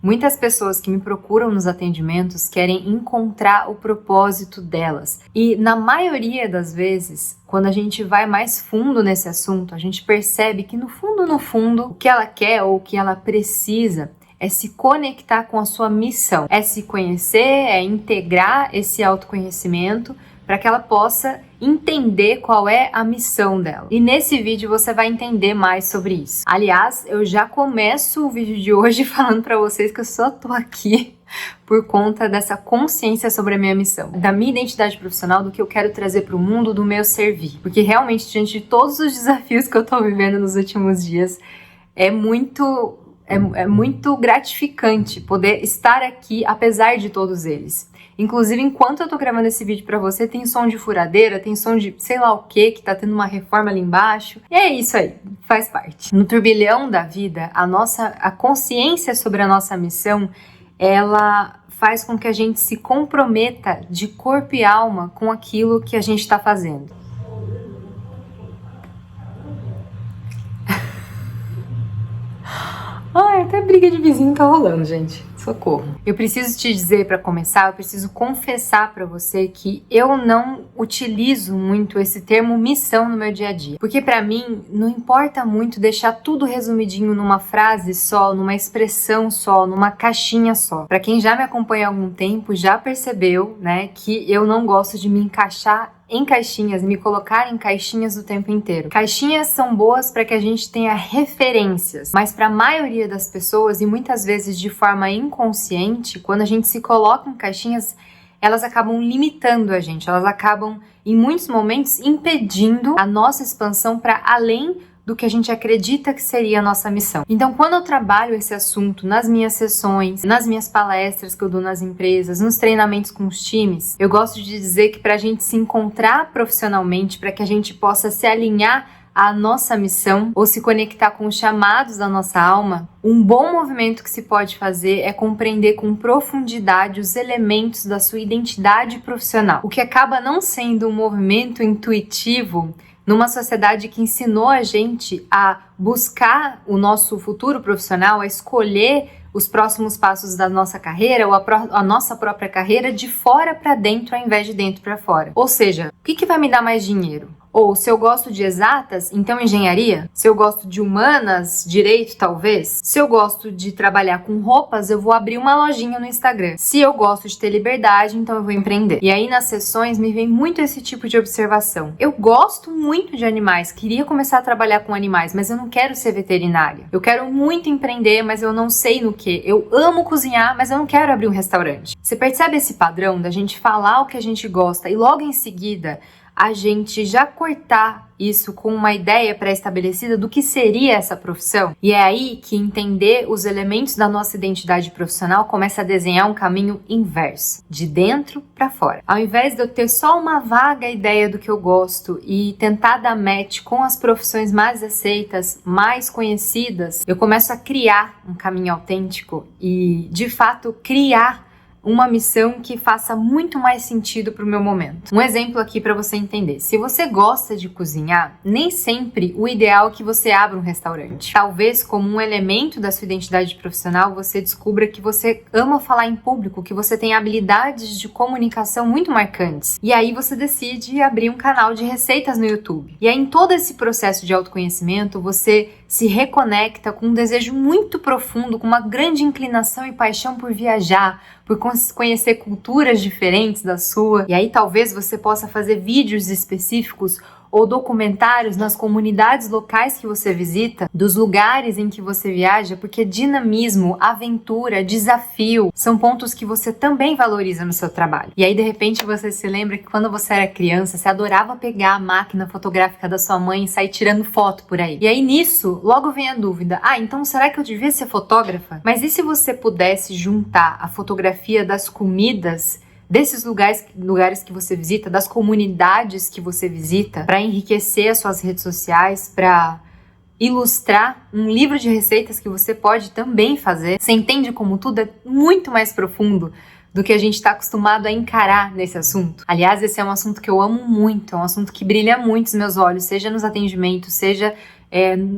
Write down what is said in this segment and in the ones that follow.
Muitas pessoas que me procuram nos atendimentos querem encontrar o propósito delas. E na maioria das vezes, quando a gente vai mais fundo nesse assunto, a gente percebe que no fundo, o que ela quer ou o que ela precisa é se conectar com a sua missão, é se conhecer, é integrar esse autoconhecimento para que ela possa entender qual é a missão dela. E nesse vídeo você vai entender mais sobre isso. Aliás, eu já começo o vídeo de hoje falando para vocês que eu só tô aqui por conta dessa consciência sobre a minha missão, da minha identidade profissional, do que eu quero trazer para o mundo, do meu servir. Porque realmente, diante de todos os desafios que eu tô vivendo nos últimos dias, é muito gratificante poder estar aqui, apesar de todos eles. Inclusive, enquanto eu tô gravando esse vídeo pra você, tem som de furadeira, tem som de sei lá o que tá tendo uma reforma ali embaixo. E é isso aí, faz parte. No turbilhão da vida, a consciência sobre a nossa missão, ela faz com que a gente se comprometa de corpo e alma com aquilo que a gente tá fazendo. Ai, até briga de vizinho tá rolando, gente. Socorro. Eu preciso te dizer, para começar, eu preciso confessar para você que eu não utilizo muito esse termo missão no meu dia a dia. Porque para mim, não importa muito deixar tudo resumidinho numa frase só, numa expressão só, numa caixinha só. Para quem já me acompanha há algum tempo, já percebeu, né, que eu não gosto de me encaixar em caixinhas, me colocar em caixinhas o tempo inteiro. Caixinhas são boas para que a gente tenha referências, mas para a maioria das pessoas, e muitas vezes de forma inconsciente, quando a gente se coloca em caixinhas, elas acabam limitando a gente, elas acabam, em muitos momentos, impedindo a nossa expansão para além do que a gente acredita que seria a nossa missão. Então, quando eu trabalho esse assunto nas minhas sessões, nas minhas palestras que eu dou nas empresas, nos treinamentos com os times, eu gosto de dizer que para a gente se encontrar profissionalmente, para que a gente possa se alinhar à nossa missão ou se conectar com os chamados da nossa alma, um bom movimento que se pode fazer é compreender com profundidade os elementos da sua identidade profissional, o que acaba não sendo um movimento intuitivo numa sociedade que ensinou a gente a buscar o nosso futuro profissional, a escolher os próximos passos da nossa carreira ou a nossa própria carreira de fora para dentro ao invés de dentro para fora. Ou seja, o que vai me dar mais dinheiro? Ou se eu gosto de exatas, então engenharia? Se eu gosto de humanas, direito talvez? Se eu gosto de trabalhar com roupas, eu vou abrir uma lojinha no Instagram. Se eu gosto de ter liberdade, então eu vou empreender. E aí nas sessões me vem muito esse tipo de observação. Eu gosto muito de animais, queria começar a trabalhar com animais, mas eu não quero ser veterinária. Eu quero muito empreender, mas eu não sei no que. Eu amo cozinhar, mas eu não quero abrir um restaurante. Você percebe esse padrão da gente falar o que a gente gosta e logo em seguida a gente já cortar isso com uma ideia pré-estabelecida do que seria essa profissão? E é aí que entender os elementos da nossa identidade profissional começa a desenhar um caminho inverso, de dentro para fora. Ao invés de eu ter só uma vaga ideia do que eu gosto e tentar dar match com as profissões mais aceitas, mais conhecidas, eu começo a criar um caminho autêntico e, de fato, criar uma missão que faça muito mais sentido para o meu momento. Um exemplo aqui para você entender. Se você gosta de cozinhar, nem sempre o ideal é que você abra um restaurante. Talvez como um elemento da sua identidade profissional, você descubra que você ama falar em público, que você tem habilidades de comunicação muito marcantes. E aí você decide abrir um canal de receitas no YouTube. E aí em todo esse processo de autoconhecimento, você se reconecta com um desejo muito profundo, com uma grande inclinação e paixão por viajar, por conhecer culturas diferentes da sua. E aí talvez você possa fazer vídeos específicos ou documentários nas comunidades locais que você visita, dos lugares em que você viaja, porque dinamismo, aventura, desafio são pontos que você também valoriza no seu trabalho. E aí de repente você se lembra que quando você era criança, você adorava pegar a máquina fotográfica da sua mãe e sair tirando foto por aí. E aí nisso, logo vem a dúvida, então será que eu devia ser fotógrafa? Mas e se você pudesse juntar a fotografia das comidas desses lugares que você visita, das comunidades que você visita, para enriquecer as suas redes sociais, para ilustrar um livro de receitas que você pode também fazer? Você entende como tudo é muito mais profundo do que a gente está acostumado a encarar nesse assunto? Aliás, esse é um assunto que eu amo muito, é um assunto que brilha muito os meus olhos, seja nos atendimentos, seja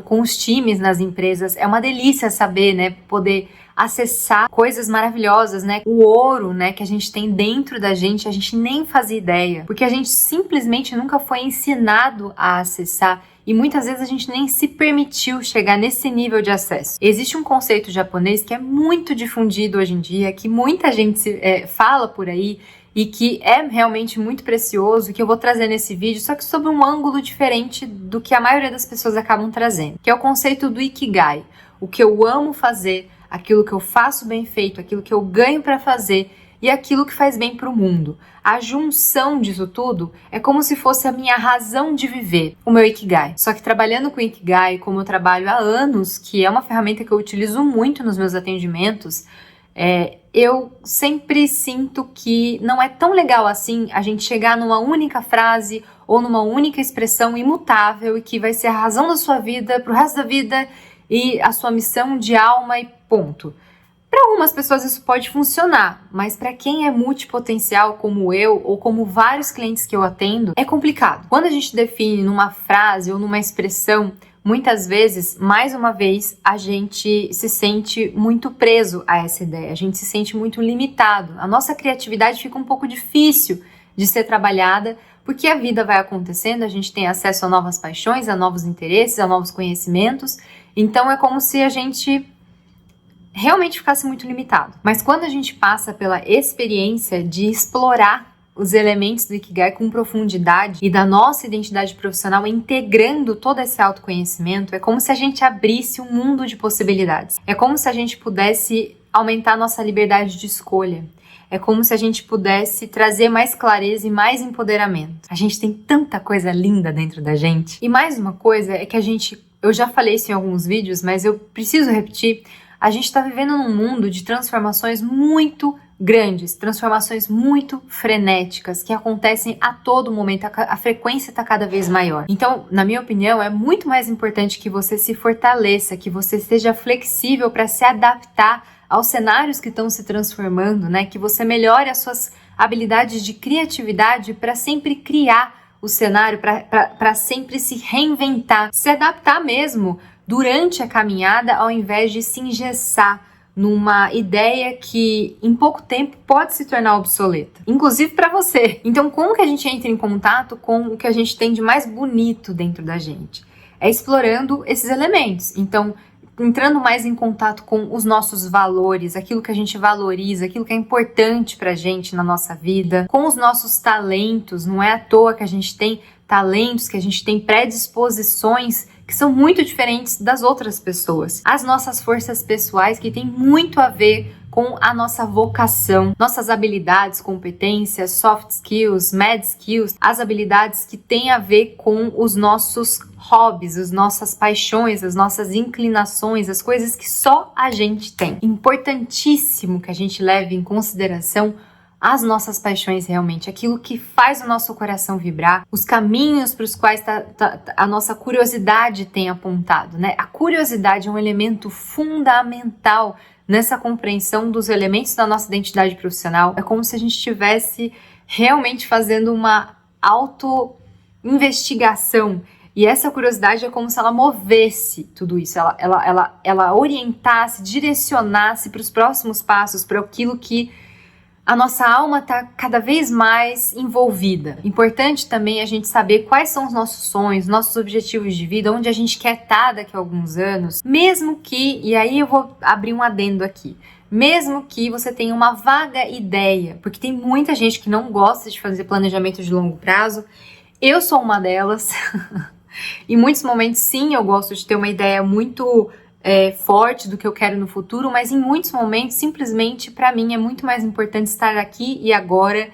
com os times nas empresas. É uma delícia saber, né, poder acessar coisas maravilhosas, né, o ouro, né, que a gente tem dentro da gente, a gente nem fazia ideia, porque a gente simplesmente nunca foi ensinado a acessar e muitas vezes a gente nem se permitiu chegar nesse nível de acesso. Existe um conceito japonês que é muito difundido hoje em dia, que muita gente fala por aí, e que é realmente muito precioso, que eu vou trazer nesse vídeo, só que sob um ângulo diferente do que a maioria das pessoas acabam trazendo, que é o conceito do Ikigai, o que eu amo fazer, aquilo que eu faço bem feito, aquilo que eu ganho para fazer e aquilo que faz bem para o mundo. A junção disso tudo é como se fosse a minha razão de viver, o meu Ikigai. Só que trabalhando com o Ikigai, como eu trabalho há anos, que é uma ferramenta que eu utilizo muito nos meus atendimentos, eu sempre sinto que não é tão legal assim a gente chegar numa única frase ou numa única expressão imutável e que vai ser a razão da sua vida pro resto da vida e a sua missão de alma e ponto. Para algumas pessoas isso pode funcionar, mas para quem é multipotencial como eu ou como vários clientes que eu atendo, é complicado. Quando a gente define numa frase ou numa expressão, muitas vezes, mais uma vez, a gente se sente muito preso a essa ideia, a gente se sente muito limitado. A nossa criatividade fica um pouco difícil de ser trabalhada, porque a vida vai acontecendo, a gente tem acesso a novas paixões, a novos interesses, a novos conhecimentos, então é como se a gente realmente ficasse muito limitado. Mas quando a gente passa pela experiência de explorar os elementos do Ikigai com profundidade e da nossa identidade profissional integrando todo esse autoconhecimento, é como se a gente abrisse um mundo de possibilidades. É como se a gente pudesse aumentar nossa liberdade de escolha. É como se a gente pudesse trazer mais clareza e mais empoderamento. A gente tem tanta coisa linda dentro da gente. E mais uma coisa é que eu já falei isso em alguns vídeos, mas eu preciso repetir, a gente está vivendo num mundo de transformações muito grandes, transformações muito frenéticas, que acontecem a todo momento, a frequência está cada vez maior. Então, na minha opinião, é muito mais importante que você se fortaleça, que você seja flexível para se adaptar aos cenários que estão se transformando, né? Que você melhore as suas habilidades de criatividade para sempre criar o cenário, para sempre se reinventar, se adaptar mesmo durante a caminhada, ao invés de se engessar numa ideia que em pouco tempo pode se tornar obsoleta, inclusive para você. Então, como que a gente entra em contato com o que a gente tem de mais bonito dentro da gente? É explorando esses elementos. Então, entrando mais em contato com os nossos valores, aquilo que a gente valoriza, aquilo que é importante pra gente na nossa vida, com os nossos talentos. Não é à toa que a gente tem talentos, que a gente tem predisposições que são muito diferentes das outras pessoas. As nossas forças pessoais, que tem muito a ver com a nossa vocação, nossas habilidades, competências, soft skills, mad skills, as habilidades que têm a ver com os nossos hobbies, as nossas paixões, as nossas inclinações, as coisas que só a gente tem. Importantíssimo que a gente leve em consideração as nossas paixões realmente, aquilo que faz o nosso coração vibrar, os caminhos para os quais a nossa curiosidade tem apontado, né? A curiosidade é um elemento fundamental nessa compreensão dos elementos da nossa identidade profissional. É como se a gente estivesse realmente fazendo uma auto-investigação. E essa curiosidade é como se ela movesse tudo isso, ela orientasse, direcionasse para os próximos passos, para aquilo que a nossa alma está cada vez mais envolvida. Importante também a gente saber quais são os nossos sonhos, nossos objetivos de vida, onde a gente quer estar daqui a alguns anos, mesmo que, e aí eu vou abrir um adendo aqui, mesmo que você tenha uma vaga ideia, porque tem muita gente que não gosta de fazer planejamento de longo prazo, eu sou uma delas, em muitos momentos sim, eu gosto de ter uma ideia muito forte do que eu quero no futuro, mas em muitos momentos, simplesmente, para mim, é muito mais importante estar aqui e agora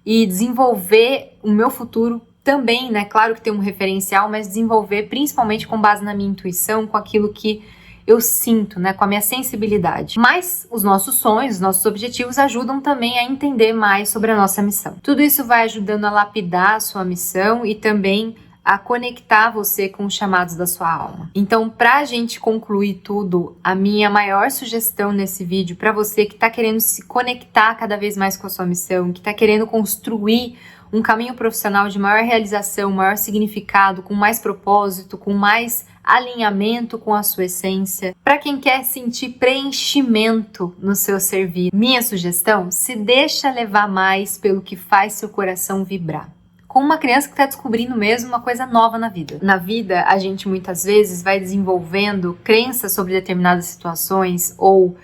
e desenvolver o meu futuro também, né? Claro que tem um referencial, mas desenvolver principalmente com base na minha intuição, com aquilo que eu sinto, né? Com a minha sensibilidade. Mas os nossos sonhos, os nossos objetivos ajudam também a entender mais sobre a nossa missão. Tudo isso vai ajudando a lapidar a sua missão e também a conectar você com os chamados da sua alma. Então, pra gente concluir tudo, a minha maior sugestão nesse vídeo para você que tá querendo se conectar cada vez mais com a sua missão, que tá querendo construir um caminho profissional de maior realização, maior significado, com mais propósito, com mais alinhamento com a sua essência, para quem quer sentir preenchimento no seu serviço. Minha sugestão: se deixa levar mais pelo que faz seu coração vibrar. Como uma criança que está descobrindo mesmo uma coisa nova na vida. Na vida, a gente muitas vezes vai desenvolvendo crenças sobre determinadas situações ou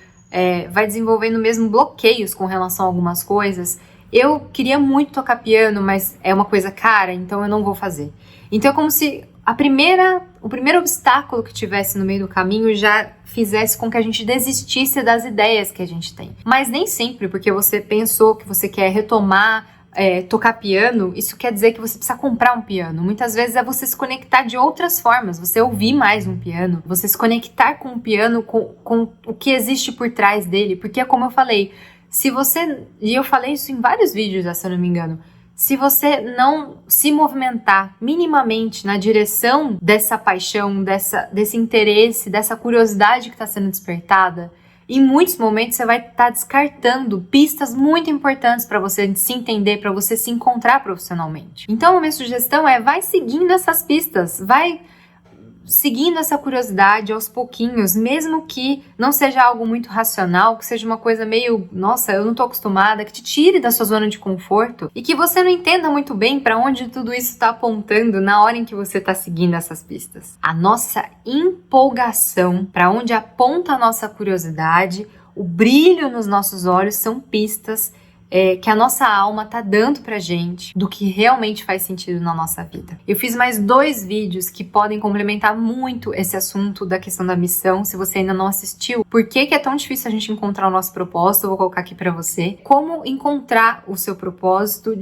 vai desenvolvendo mesmo bloqueios com relação a algumas coisas. Eu queria muito tocar piano, mas é uma coisa cara, então eu não vou fazer. Então é como se o primeiro obstáculo que tivesse no meio do caminho já fizesse com que a gente desistisse das ideias que a gente tem. Mas nem sempre, porque você pensou que você quer retomar tocar piano, isso quer dizer que você precisa comprar um piano. Muitas vezes é você se conectar de outras formas, você ouvir mais um piano, você se conectar com o piano, com o que existe por trás dele, porque como eu falei, e eu falei isso em vários vídeos, se eu não me engano, se você não se movimentar minimamente na direção dessa paixão, desse interesse, dessa curiosidade que está sendo despertada, em muitos momentos você vai estar descartando pistas muito importantes para você se entender, para você se encontrar profissionalmente. Então a minha sugestão vai seguindo essas pistas, vai seguindo essa curiosidade aos pouquinhos, mesmo que não seja algo muito racional, que seja uma coisa meio, nossa, eu não tô acostumada, que te tire da sua zona de conforto e que você não entenda muito bem para onde tudo isso está apontando na hora em que você está seguindo essas pistas. A nossa empolgação, para onde aponta a nossa curiosidade, o brilho nos nossos olhos são pistas que a nossa alma tá dando pra gente do que realmente faz sentido na nossa vida. Eu fiz mais 2 vídeos que podem complementar muito esse assunto da questão da missão. Se você ainda não assistiu, por que é tão difícil a gente encontrar o nosso propósito, eu vou colocar aqui pra você. Como encontrar o seu propósito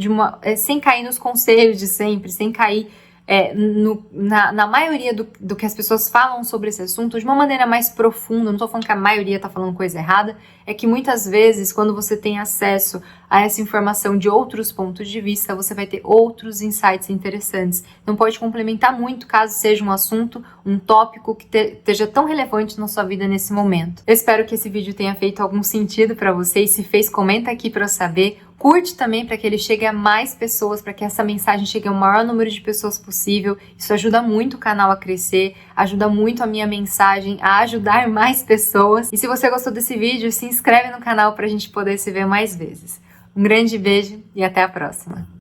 sem cair nos conselhos de sempre, sem cair na maioria do que as pessoas falam sobre esse assunto de uma maneira mais profunda. Não tô falando que a maioria tá falando coisa errada, é que muitas vezes quando você tem acesso a essa informação de outros pontos de vista, você vai ter outros insights interessantes. Então pode complementar muito caso seja um assunto, um tópico que esteja tão relevante na sua vida nesse momento. Eu espero que esse vídeo tenha feito algum sentido para você, e se fez, comenta aqui para eu saber. Curte também para que ele chegue a mais pessoas, para que essa mensagem chegue ao maior número de pessoas possível. Isso ajuda muito o canal a crescer, ajuda muito a minha mensagem a ajudar mais pessoas. E se você gostou desse vídeo, se inscreve no canal para a gente poder se ver mais vezes. Um grande beijo e até a próxima!